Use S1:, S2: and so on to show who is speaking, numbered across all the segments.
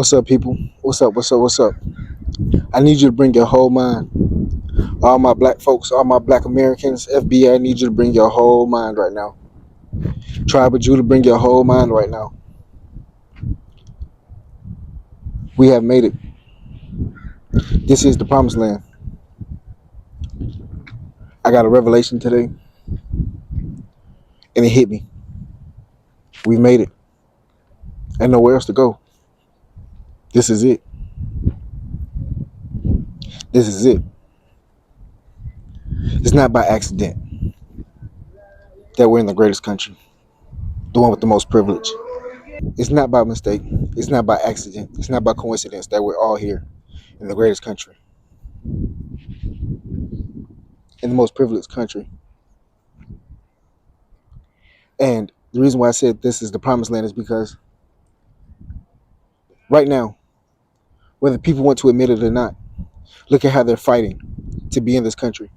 S1: What's up, people? What's up? What's up? What's up? I need you to bring your whole mind. All my black folks, all my black Americans, FBI, I need you to bring your whole mind right now. Tribe of Judah, bring your whole mind right now. We have made it. This is the promised land. I got a revelation today, and it hit me. We made it. And nowhere else to go. This is it. This is it. It's not by accident that we're in the greatest country, the one with the most privilege. It's not by mistake. It's not by accident. It's not by coincidence that we're all here in the greatest country, in the most privileged country. And the reason why I said this is the promised land is because right now, whether people want to admit it or not, look at how they're fighting to be in this country.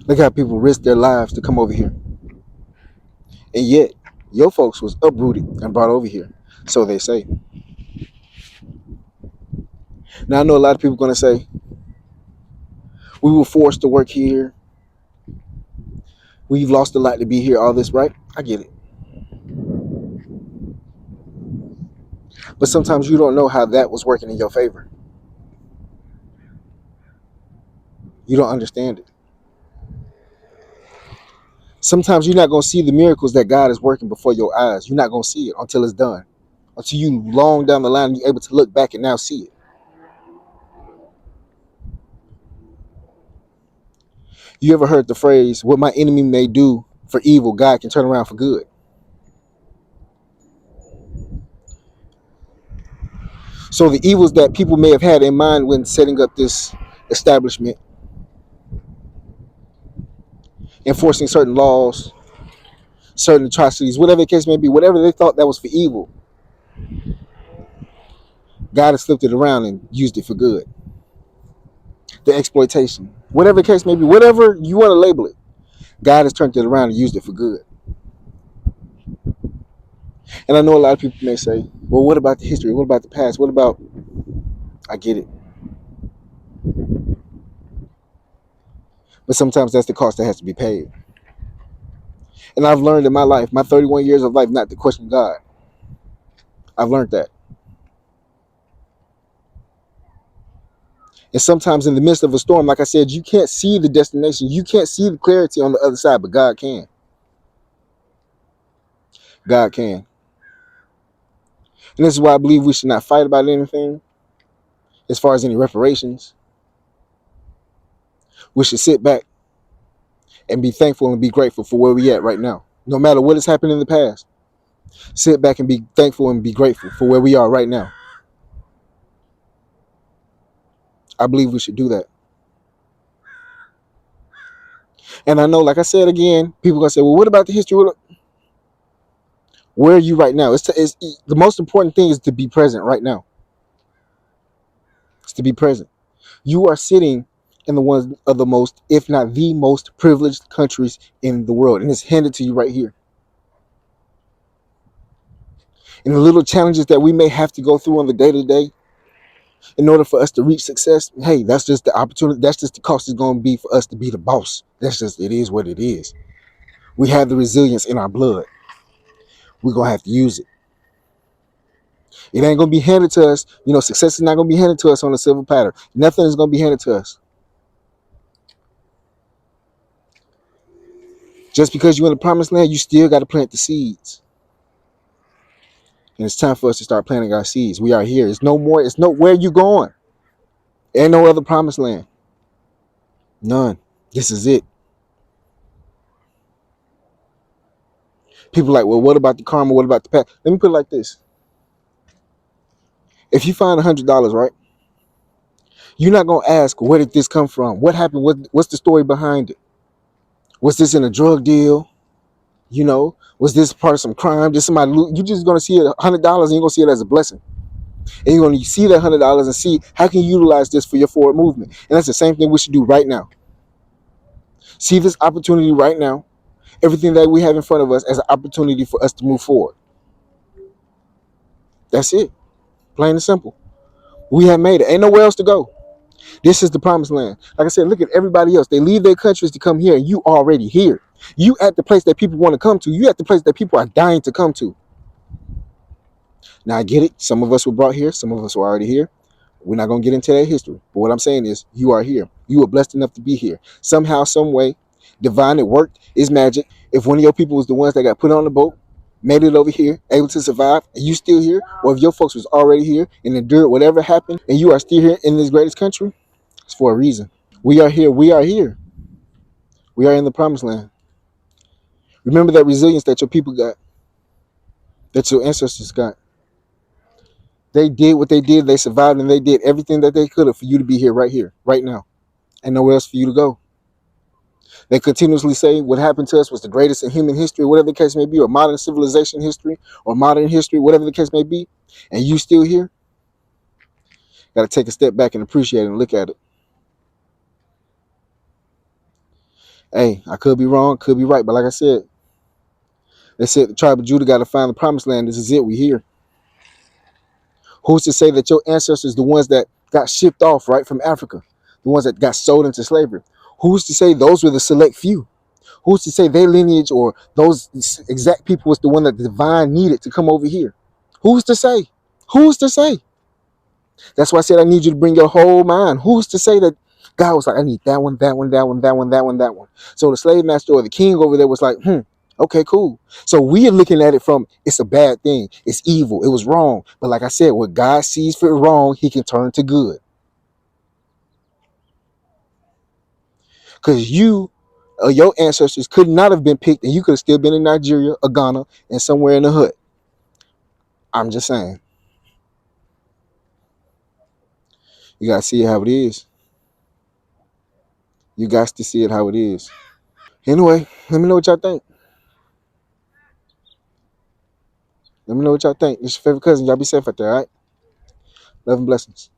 S1: Look how people risk their lives to come over here. And yet, your folks was uprooted and brought over here. So they say. Now, I know a lot of people are going to say, we were forced to work here. We've lost a lot to be here, all this, right? I get it. But sometimes you don't know how that was working in your favor. You don't understand it. Sometimes you're not going to see the miracles that God is working before your eyes. You're not going to see it until it's done. Until you long down the line, you're able to look back and now see it. You ever heard the phrase, what my enemy may do for evil, God can turn around for good? So the evils that people may have had in mind when setting up this establishment, enforcing certain laws, certain atrocities, whatever the case may be, whatever they thought that was for evil, God has flipped it around and used it for good. The exploitation, whatever the case may be, whatever you want to label it, God has turned it around and used it for good. And I know a lot of people may say, well, what about the history? What about the past? What about, I get it. But sometimes that's the cost that has to be paid. And I've learned in my life, my 31 years of life, not to question God. I've learned that. And sometimes in the midst of a storm, like I said, you can't see the destination. You can't see the clarity on the other side, but God can. God can. And this is why I believe we should not fight about anything as far as any reparations. We should sit back and be thankful and be grateful for where we at right now. No matter what has happened in the past, sit back and be thankful and be grateful for where we are right now. I believe we should do that. And I know, like I said again, people are going to say, well, what about the history? Where are you right now? It's the most important thing is to be present right now. It's to be present. You are sitting in the one of the most, if not the most privileged countries in the world. And it's handed to you right here. And the little challenges that we may have to go through on the day-to-day in order for us to reach success, hey, that's just the opportunity. That's just the cost it's going to be for us to be the boss. That's just, it is what it is. We have the resilience in our blood. We're going to have to use it. It ain't going to be handed to us. You know, success is not going to be handed to us on a silver platter. Nothing is going to be handed to us. Just because you're in the promised land, you still got to plant the seeds. And it's time for us to start planting our seeds. We are here. It's no more. It's no, where you going? Ain't no other promised land. None. This is it. People are like, well, what about the karma? What about the past? Let me put it like this. If you find $100, right? You're not going to ask, where did this come from? What happened? What's the story behind it? Was this in a drug deal? You know, was this part of some crime? Did somebody loot? You're just going to see it $100 and you're going to see it as a blessing. And you're going to see that $100 and see how can you utilize this for your forward movement. And that's the same thing we should do right now. See this opportunity right now. Everything that we have in front of us as an opportunity for us to move forward. That's it. Plain and simple. We have made it. Ain't nowhere else to go. This is the promised land. Like I said, look at everybody else. They leave their countries to come here, and you already here. You at the place that people want to come to. You at the place that people are dying to come to. Now I get it. Some of us were brought here. Some of us were already here. We're not gonna get into that history. But what I'm saying is, you are here. You were blessed enough to be here. Somehow, some way, divine it worked. Is magic. If one of your people was the ones that got put on the boat, made it over here, able to survive, and you still here, or if your folks was already here and endured whatever happened, and you are still here in this greatest country, it's for a reason. We are here. We are here. We are in the promised land. Remember that resilience that your people got, that your ancestors got. They did what they did. They survived and they did everything that they could have for you to be here, right here, right now, and nowhere else for you to go. They continuously say what happened to us was the greatest in human history, whatever the case may be, or modern civilization history, or modern history, whatever the case may be, and you still here. Got to take a step back and appreciate it and look at it. Hey, I could be wrong, could be right, but like I said, they said the tribe of Judah got to find the promised land. This is it. We here. Who's to say that your ancestors, the ones that got shipped off right from Africa, the ones that got sold into slavery, who's to say those were the select few? Who's to say their lineage or those exact people was the one that the divine needed to come over here? Who's to say? Who's to say? That's why I said I need you to bring your whole mind. Who's to say that God was like, I need that one, that one, that one, that one, that one, that one. So the slave master or the king over there was like, okay, cool. So we are looking at it from it's a bad thing. It's evil. It was wrong. But like I said, what God sees for wrong, he can turn to good. Because you your ancestors could not have been picked and you could have still been in Nigeria or Ghana and somewhere in the hood. I'm just saying. You got to see it how it is. You got to see it how it is. Anyway, let me know what y'all think. Let me know what y'all think. It's your favorite cousin. Y'all be safe out there, all right? Love and blessings.